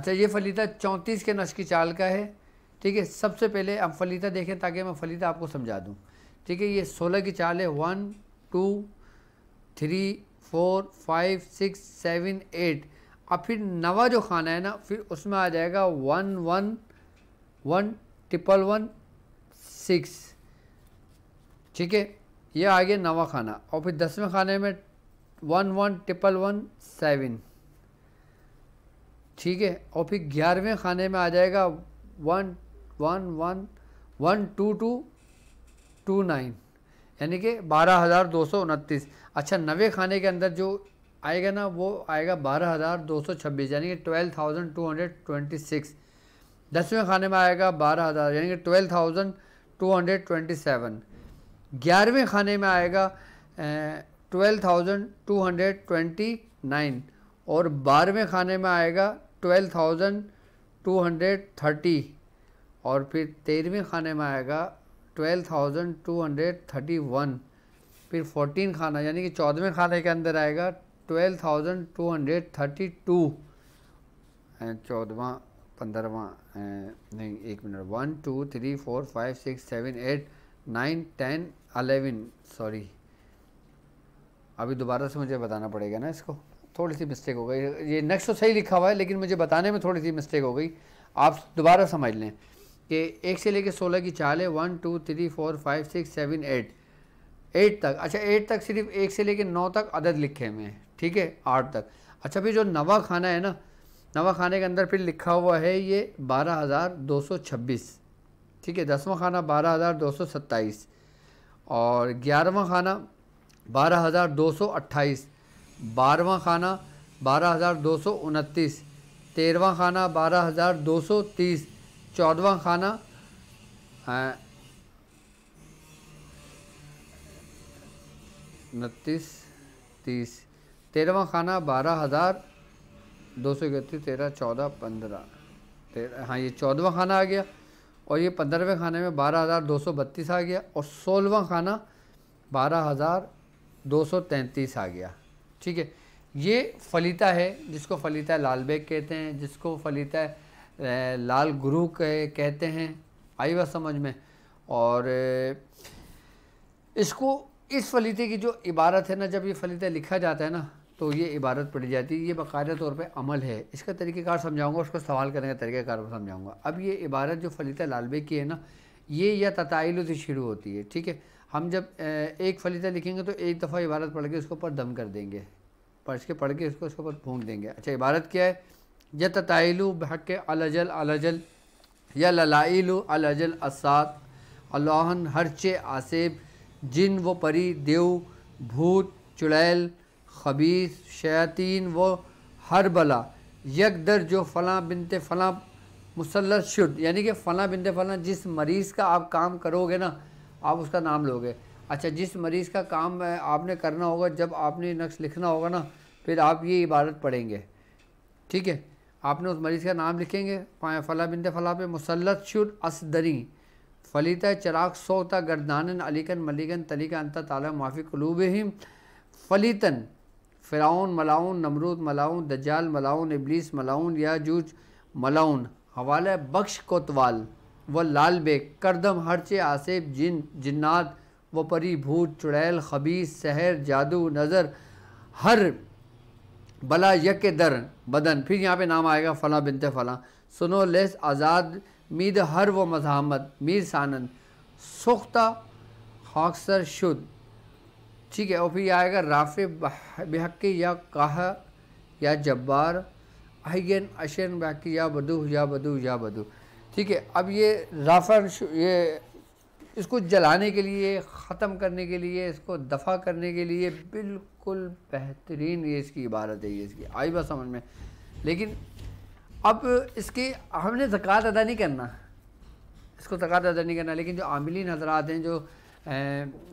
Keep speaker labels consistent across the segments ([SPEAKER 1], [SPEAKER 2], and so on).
[SPEAKER 1] अच्छा ये फलीता 34 के नस्ल की चाल का है, ठीक है। सबसे पहले आप फलीता देखें ताकि मैं फलीता आपको समझा दूँ, ठीक है। ये 16 की चाल है, 1 2 3 4 5 6 7 8। अब फिर नवा जो खाना है ना, फिर उसमें आ जाएगा 1 1 1 ट्रिपल 1 6, ठीक है। ये आ गया नवा खाना। और फिर 10वें खाने में 1 1 ट्रिपल 1 7, ठीक है। और फिर 11वें खाने में आ जाएगा 1 1 1 1 2 2 2 9, यानी कि 12,229। अच्छा 90 खाने के अंदर जो आएगा ना वो आएगा 12,226, यानी कि 12,226। 10वें खाने में आएगा 12,000, यानी कि 12,227। 11वें खाने में आएगा 12,229। और 12वें खाने में आएगा 12,230। और फिर 13वें खाने में आएगा 12,231। फिर 14 खाना यानी कि 14वें खाने के अंदर आएगा 12,232। 14वां 15वां नहीं, 1 मिनट, 1 2 3 4 5 6 7 8 9 10 11, सॉरी अभी दोबारा से मुझे बताना पड़ेगा ना, इसको थोड़ी सी मिस्टेक हो गई। ये नेक्स्ट तो सही लिखा हुआ है लेकिन मुझे बताने में थोड़ी सी मिस्टेक हो गई, आप दोबारा समझ लें कि 1 से लेकर 16 की चाल है, 1 2 3 4 5 6 7 8 तक। अच्छा 8 तक सिर्फ 1 से लेकर 9 तक अदद लिखे हुए हैं, ठीक है, 8 तक। अच्छा फिर जो नवा खाना है ना, नवा खाने के अंदर फिर लिखा हुआ है ये 12,226, ठीक है। 10वां खाना 12,227 और 11वां खाना 12,228, 12वां खाना 12,229, 13वां खाना 12,230, 14वां खाना 29 30, 13वां खाना 12,231, 13 14 15, हाँ ये 14वां खाना आ गया। और ये 15वें खाने में 12,232 आ गया। और 16वां खाना 12,233 आ गया, ठीक है। ये फलीता है जिसको फलीता लाल बेग कहते हैं, जिसको फलीता लाल गुरु कहते हैं, आई बात समझ में। और इसको इस फलीते की जो इबारत है ना, जब ये फलीता लिखा जाता है ना तो ये इबारत पढ़ी जाती है। ये बाकायदा तौर पे अमल है, इसका तरीक़ेकार समझाऊंगा, उसको सवाल करने का तरीक़ेकार समझाऊंगा। अब ये इबारत जो फलीता लाल बेग की है ना, ये या तताइल से शुरू होती है, ठीक है। हम जब एक फलीता लिखेंगे तो एक दफ़ा इबारत पढ़ के उसके ऊपर दम कर देंगे, पढ़ के उसको उसके ऊपर फूंक देंगे। अच्छा इबारत क्या है, या तताइलु बहक अलजल अलजल, या ललाइलु अलजल असात, अल्लाहन हरचे आसेब, जिन व परी, देव, भूत, चुड़ैल, खबीस, शयातीन व हर बला, यक दर जो फ़लाँ बिनते फ़लाँ मुसल्लत शुद, यानी कि फ़लाँ बिनते फ़लाँ जिस मरीज़ का आप काम करोगे ना, आप उसका नाम लोगे। अच्छा जिस मरीज़ का काम आपने करना होगा, जब आपने नक्श लिखना होगा ना, फिर आप ये इबारत पढ़ेंगे, ठीक है। आपने उस मरीज़ का नाम लिखेंगे, फ़लाँ बिनते फ़लाँ पे मुसल्लत शुद असदरी फलीता चराग सोता गर्दानन अलीकन मलिकन तलीका अंता ताला माफ़ी क़ुलूबिहिम फलीतन फ़िरौन मलाउन, नमरूद मलाउन, दज्जाल मलाउन, इब्लीस मलाउन, याजूज मलाउन, हवाला बख्श कोतवाल व लाल बेग, करदम हरचे आसेब, जिन जिन्नात व परी, भूत, चुड़ैल, खबीस, सहर, जादू, नज़र, हर बला यक दर बदन। फिर यहाँ पे नाम आएगा फ़लाँ बिनते फ़लाँ, सुनो लेस आज़ाद मीद हर व मज़ामत, मीर सानन सुख्ता खाकसर शुद, ठीक है। और फिर आएगा राफ़े बेहक़ या काहा या जब्बार, अहयन अशन बेहक़ या बदू या बदू या बदू, ठीक है। अब ये राफ़ा, ये इसको जलाने के लिए, ख़त्म करने के लिए, इसको दफ़ा करने के लिए बिल्कुल बेहतरीन ये इसकी इबारत है, ये इसकी आई बात समझ में। लेकिन अब इसकी हमने ज़कात अदा नहीं करना, इसको ज़कात अदा नहीं करना, लेकिन जो आमिलीन हज़रात हैं, जो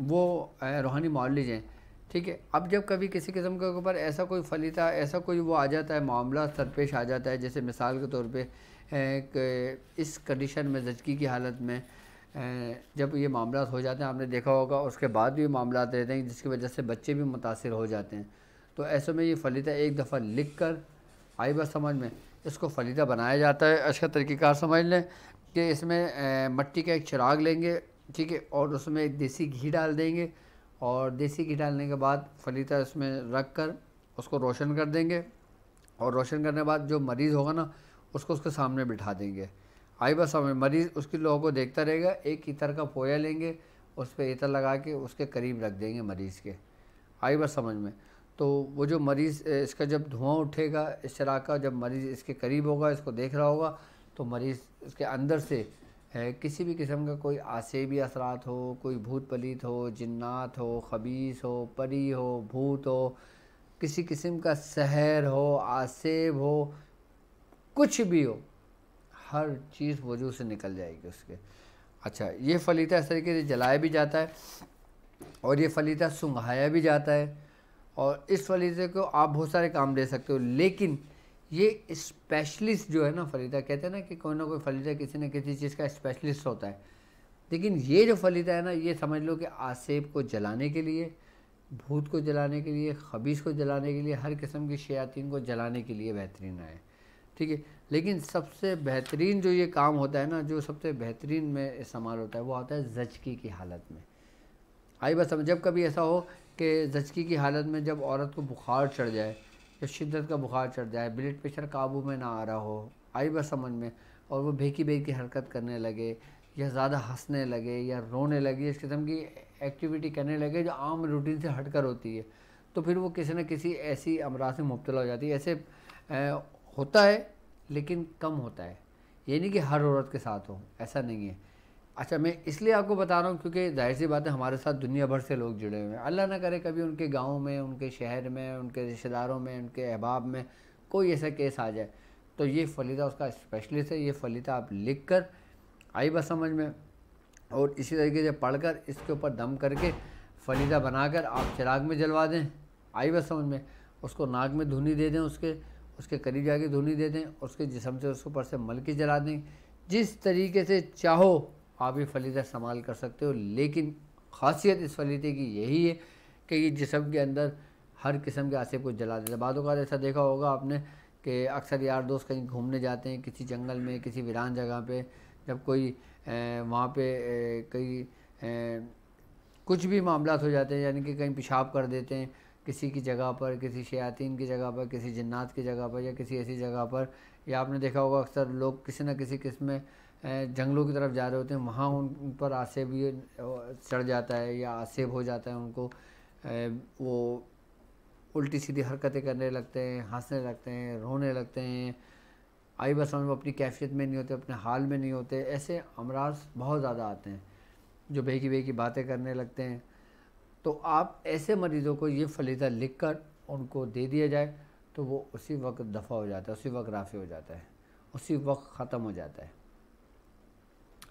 [SPEAKER 1] वो रूहानी मौलवी हैं, ठीक है। अब जब कभी किसी किस्म के ऊपर ऐसा कोई फलीता, ऐसा कोई वो आ जाता है, मामला सरपेश आ जाता है, जैसे मिसाल के तौर पे इस कंडीशन में ज़चकी की हालत में जब ये मामला हो जाते हैं, आपने देखा होगा उसके बाद भी मामला रहते हैं जिसकी वजह से बच्चे भी मुतासिर हो जाते हैं। तो ऐसे में ये फलीता एक दफ़ा लिख कर, आई बात समझ में। इसको फलीदा बनाया जाता है, इसका तरीक़ेकार समझ लें कि इसमें मट्टी का एक चिराग लेंगे, ठीक है, और उसमें देसी घी डाल देंगे, और देसी घी डालने के बाद फलीदा इसमें रख कर उसको रोशन कर देंगे, और रोशन करने के बाद जो मरीज़ होगा ना उसको उसके सामने बिठा देंगे। आई बस समझ, मरीज़ उसके लोगों को देखता रहेगा। एक इतर का पोया लेंगे, उस पर इतर लगा के उसके करीब रख देंगे मरीज़ के। आई बस समझ में। तो वो जो मरीज़ इसका जब धुआं उठेगा इस चिराग का, जब मरीज़ इसके करीब होगा, इसको देख रहा होगा, तो मरीज़ इसके अंदर से किसी भी किस्म का कोई आसेबी असरात हो, कोई भूत पलीत हो, जिन्नात हो, खबीस हो, परी हो, भूत हो, किसी किस्म का सहर हो, आसेब हो, कुछ भी हो, हर चीज़ वजूद से निकल जाएगी उसके। अच्छा, ये फलीता इस तरीके से जलाया भी जाता है, और ये फलीता सुंघाया भी जाता है, और इस फलीते को आप बहुत सारे काम दे सकते हो। लेकिन ये स्पेशलिस्ट जो है ना फलीता, कहते हैं ना कि कोई ना कोई फलीता किसी न किसी चीज़ का स्पेशलिस्ट होता है। लेकिन ये जो फलीता है ना, ये समझ लो कि आसेब को जलाने के लिए, भूत को जलाने के लिए, खबीस को जलाने के लिए, हर किस्म की शयातीन को जलाने के लिए बेहतरीन है, ठीक है। लेकिन सबसे बेहतरीन जो ये काम होता है ना, जो सबसे बेहतरीन में इस्तेमाल होता है, वो आता है ज़चकी की हालत में। आई बस समझ, जब कभी ऐसा हो कि ज़चकी की हालत में जब औरत को बुखार चढ़ जाए, या शिद्दत का बुखार चढ़ जाए, ब्लड प्रेशर काबू में ना आ रहा हो, आई बस समझ में, और वो बेकी बेकी हरकत करने लगे, या ज़्यादा हंसने लगे, या रोने लगे, इस किस्म की एक्टिविटी करने लगे जो आम रूटीन से हटकर होती है, तो फिर वो किसी न किसी ऐसी अमराज में मुब्तला हो जाती है। ऐसे होता है, लेकिन कम होता है। ये नहीं कि हर औरत के साथ हो, ऐसा नहीं है। अच्छा, मैं इसलिए आपको बता रहा हूँ क्योंकि जाहिर सी बात है हमारे साथ दुनिया भर से लोग जुड़े हुए हैं। अल्लाह ना करे कभी उनके गांव में, उनके शहर में, उनके रिश्तेदारों में, उनके अहबाब में कोई ऐसा केस आ जाए, तो ये फलीदा उसका स्पेशलिस्ट है। ये फलीदा आप लिख कर, आई बस समझ में, और इसी तरीके से पढ़कर इसके ऊपर दम करके फलीदा बनाकर आप चिराग में जलवा दें। आई बस समझ में। उसको नाक में धुनी दे दें, उसके करीब जाके धुनी दे दें, उसके जिस्म से उसके ऊपर से मल के जला दें। जिस तरीके से चाहो आप ये फलीदा इस्तेमाल कर सकते हो। लेकिन ख़ासियत इस फलीदे की यही है कि ये जिस्म के अंदर हर किस्म के आसेब को जला देता है। बातों का ऐसा देखा होगा आपने कि अक्सर यार दोस्त कहीं घूमने जाते हैं किसी जंगल में, किसी वीरान जगह पे, जब कोई वहाँ पे कई कुछ भी मामला हो जाते हैं, यानी कि कहीं पेशाब कर देते हैं किसी की जगह पर, किसी शयातीन की जगह पर, किसी जिन्नात की जगह पर, या किसी ऐसी जगह पर, या आपने देखा होगा अक्सर लोग किसी न किसी किस्म में जंगलों की तरफ जा रहे होते हैं, वहाँ उन पर आसेब भी चढ़ जाता है या आसेब हो जाता है उनको, वो उल्टी सीधी हरकतें करने लगते हैं, हंसने लगते हैं, रोने लगते हैं, आई बस समझ में अपनी कैफियत में नहीं होते, अपने हाल में नहीं होते। ऐसे अमराज बहुत ज़्यादा आते हैं जो बेकी बेकी बातें करने लगते हैं। तो आप ऐसे मरीज़ों को ये फलीदा लिख कर उनको दे दिया जाए तो वो उसी वक्त दफ़ा हो जाता है, उसी वक्त राफ़ी हो जाता है, उसी वक्त ख़त्म हो जाता है।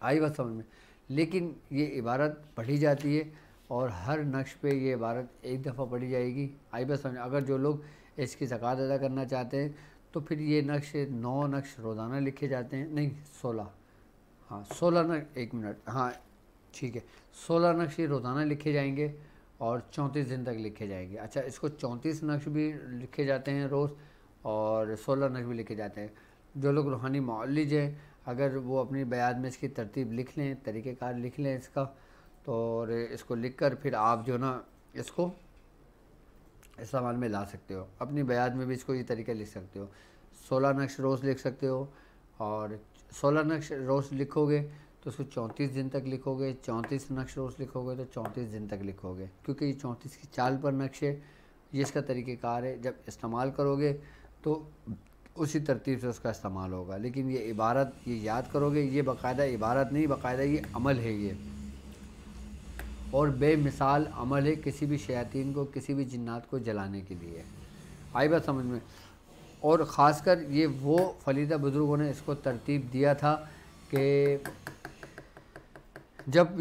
[SPEAKER 1] आई बात समझ में। लेकिन ये इबारत पढ़ी जाती है और हर नक्श पे ये इबारत एक दफ़ा पढ़ी जाएगी। आई बात समझ। अगर जो लोग इसकी ज़कात अदा करना चाहते हैं तो फिर ये नक्श 9 नक्श रोज़ाना लिखे जाते हैं, नहीं 16, हाँ 16 नक्श, 1 मिनट, हाँ ठीक है, 16 नक्श ये रोज़ाना लिखे जाएंगे और 34 दिन तक लिखे जाएंगे। अच्छा, इसको 34 नक्श भी लिखे जाते हैं रोज़ और 16 नक्श भी लिखे जाते हैं। जो लोग रूहानी मौलिज हैं, अगर वो अपनी बयान में इसकी तरतीब लिख लें, तरीक़ेकार लिख लें इसका, तो और इसको लिख कर फिर आप जो ना इसको इस्तेमाल में ला सकते हो। अपनी बयान में भी इसको ये तरीका लिख सकते हो। 16 नक्श रोज़ लिख सकते हो, और 16 नक्श रोज़ लिखोगे तो उसको 34 दिन तक लिखोगे, 34 नक्श रोज़ लिखोगे तो 34 दिन तक लिखोगे, क्योंकि ये 34 की चाल पर नक्श है। ये इसका तरीक़ेकार है, जब इस्तेमाल करोगे तो उसी तरतीब से उसका इस्तेमाल होगा। लेकिन ये इबारत ये याद करोगे, ये बाकायदा इबारत नहीं, बाकायदा ये अमल है ये, और बेमिसाल अमल है किसी भी शयातीन को, किसी भी जिन्नात को जलाने के लिए। आई बात समझ में। और ख़ासकर ये वो फलीदा बुज़ुर्गों ने इसको तरतीब दिया था कि जब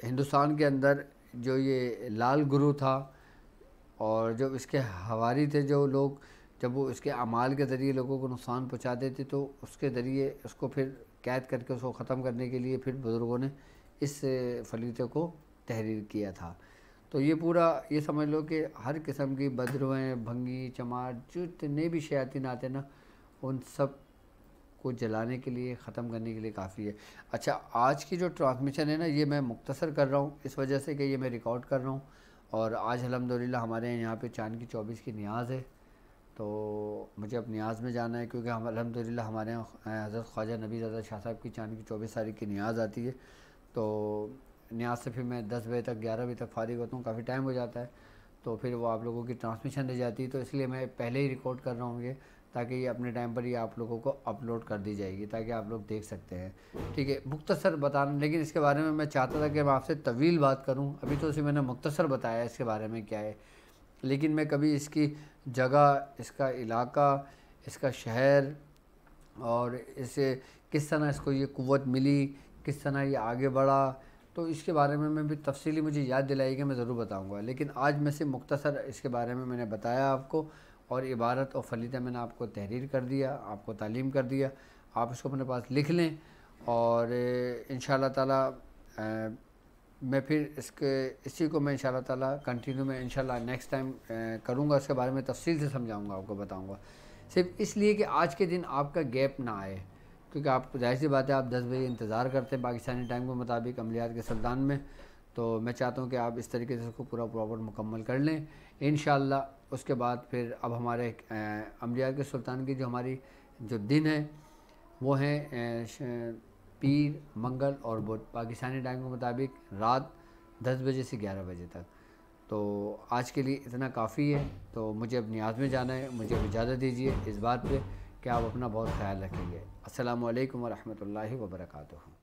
[SPEAKER 1] हिंदुस्तान के अंदर जो ये लाल गुरु था और जब इसके हवारी थे जो लोग, जब वो इसके अमाल के ज़रिए लोगों को नुकसान पहुँचाते थे, तो उसके ज़रिए उसको फिर कैद करके उसको ख़त्म करने के लिए फिर बुज़ुर्गों ने इस फलीदे को तहरीर किया था। तो ये पूरा ये समझ लो कि हर किस्म की बदरुएँ, भंगी, चमार जितने भी शयातीन आते हैं ना, उन सब को जलाने के लिए, ख़त्म करने के लिए काफ़ी है। अच्छा, आज की जो ट्रांसमिशन है ना, ये मैं मुख्तसर कर रहा हूँ इस वजह से कि ये मैं रिकॉर्ड कर रहा हूँ। और आज अल्हम्दुलिल्लाह हमारे यहाँ पे चाँद की 24 की नियाज़ है, तो मुझे अब नियाज़ में जाना है, क्योंकि हम अल्हम्दुलिल्लाह हमारे यहाँ हज़रत ख्वाजा नबी ज़ादा शाह साहब की चाँद की 24 तारीख की नियाज़ आती है। तो नियाज़ से फिर मैं 10 बजे तक 11 बजे तक फ़ारिग होता हूँ, काफ़ी टाइम हो जाता है, तो फिर वो आप लोगों की ट्रांसमिशन रह जाती है। तो इसलिए मैं पहले ही रिकॉर्ड कर रहा हूँ ये, ताकि ये अपने टाइम पर ही आप लोगों को अपलोड कर दी जाएगी, ताकि आप लोग देख सकते हैं। ठीक है, मुख्तसर बताना, लेकिन इसके बारे में मैं चाहता था कि मैं आपसे तवील बात करूं। अभी तो उसे मैंने मुख्तसर बताया इसके बारे में क्या है, लेकिन मैं कभी इसकी जगह, इसका इलाका, इसका शहर और इसे किस तरह इसको ये क़ुव्वत मिली, किस तरह ये आगे बढ़ा, तो इसके बारे में मैं भी तफसीली मुझे याद दिलाई कि मैं ज़रूर बताऊंगा। लेकिन आज मैं से मुख्तसर इसके बारे में मैंने बताया आपको, और इबारत और फलीता मैंने आपको तहरीर कर दिया, आपको तालीम कर दिया। आप इसको अपने पास लिख लें, और इंशाअल्लाह ताला मैं फिर इसी को मैं इंशाअल्लाह ताला कंटिन्यू में इंशाअल्लाह नेक्स्ट टाइम करूँगा। इसके बारे में तफसील से समझाऊँगा, आपको बताऊँगा, सिर्फ इसलिए कि आज के दिन आपका गैप ना आए, क्योंकि आप जाहिर सी बात है आप 10 बजे इंतज़ार करते हैं पाकिस्तानी टाइम के मुताबिक अमलियात के सुल्तान में। तो मैं चाहता हूँ कि आप इस तरीके से इसको पूरा प्रॉपर मुकम्मल कर लें इंशाअल्लाह। उसके बाद फिर अब हमारे अमलियात के सुल्तान की जो हमारी जो दिन है वो हैं पीर, मंगल और बुध, पाकिस्तानी टाइम के मुताबिक रात 10 बजे से 11 बजे तक। तो आज के लिए इतना काफ़ी है, तो मुझे अब नियाज़ में जाना है। मुझे इजाज़त दीजिए इस बात पे कि आप अपना बहुत ख्याल रखेंगे। अस्सलामु अलैकुम व रहमतुल्लाहि व बरकातुहू।